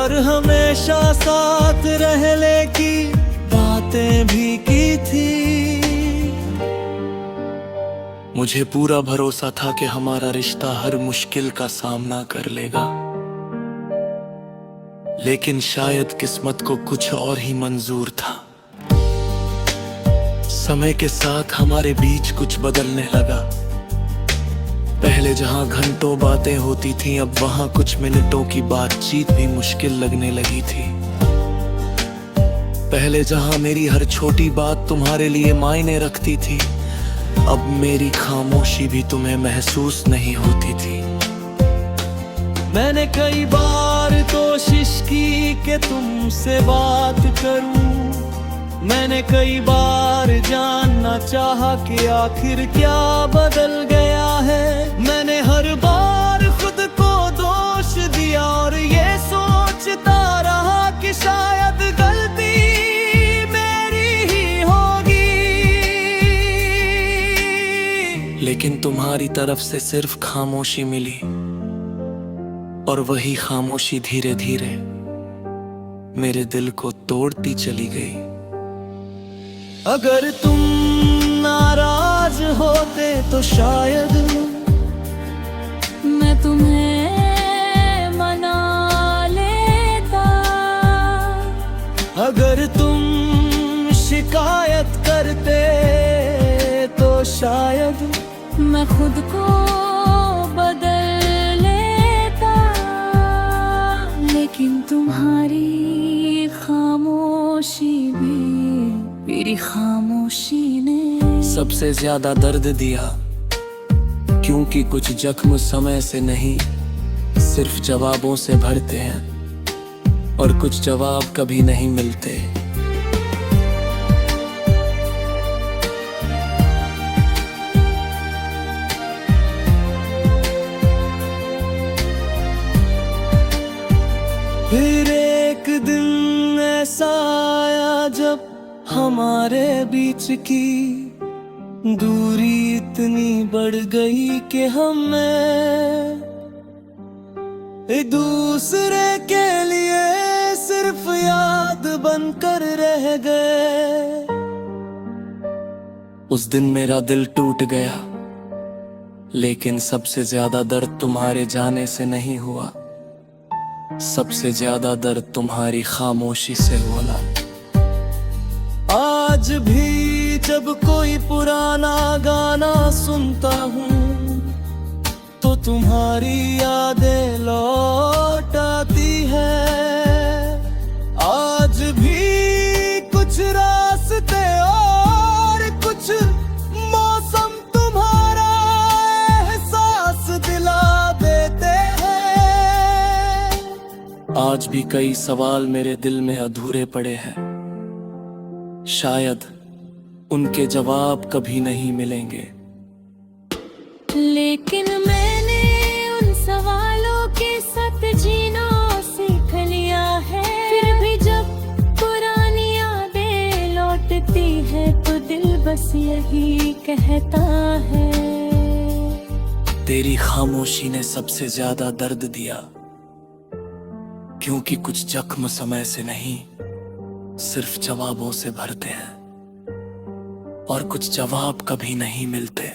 और हमेशा साथ रहने की बातें भी की थी। मुझे पूरा भरोसा था कि हमारा रिश्ता हर मुश्किल का सामना कर लेगा, लेकिन शायद किस्मत को कुछ और ही मंजूर था। समय के साथ हमारे बीच कुछ बदलने लगा। पहले जहां घंटों बातें होती थीं, अब वहां कुछ मिनटों की बातचीत भी मुश्किल लगने लगी थी। पहले जहां मेरी हर छोटी बात तुम्हारे लिए मायने रखती थी, अब मेरी खामोशी भी तुम्हें महसूस नहीं होती थी। मैंने कई बार कोशिश की कि तुमसे बात करूं, मैंने कई बार जानना चाहा कि आखिर क्या बदल गया है। मैंने हर बार खुद को दोष दिया और ये सोचता रहा कि शायद गलती मेरी ही होगी, लेकिन तुम्हारी तरफ से सिर्फ खामोशी मिली, और वही खामोशी धीरे धीरे मेरे दिल को तोड़ती चली गई। अगर तुम नाराज होते तो शायद मैं तुम्हें मना लेता। अगर तुम शिकायत करते तो शायद मैं खुद को बदल लेता, लेकिन तुम्हारी खामोशी भी मेरी खामोशी ने सबसे ज्यादा दर्द दिया, क्योंकि कुछ जख्म समय से नहीं सिर्फ जवाबों से भरते हैं, और कुछ जवाब कभी नहीं मिलते। फिर एक दिन ऐसा आया जब हमारे बीच की दूरी इतनी बढ़ गई कि हमें एक दूसरे के लिए सिर्फ याद बनकर रह गए। उस दिन मेरा दिल टूट गया, लेकिन सबसे ज्यादा दर्द तुम्हारे जाने से नहीं हुआ, सबसे ज्यादा दर्द तुम्हारी खामोशी से हुआ। आज भी जब कोई पुराना गाना सुनता हूँ तो तुम्हारी यादें लौट आती है। आज भी कुछ रास्ते और कुछ मौसम तुम्हारा एहसास दिला देते हैं। आज भी कई सवाल मेरे दिल में अधूरे पड़े हैं, शायद उनके जवाब कभी नहीं मिलेंगे, लेकिन मैंने उन सवालों के साथ जीना सीख लिया है। फिर भी जब पुरानी यादें लौटती है तो दिल बस यही कहता है, तेरी खामोशी ने सबसे ज्यादा दर्द दिया, क्योंकि कुछ जख्म समय से नहीं सिर्फ जवाबों से भरते हैं, और कुछ जवाब कभी नहीं मिलते।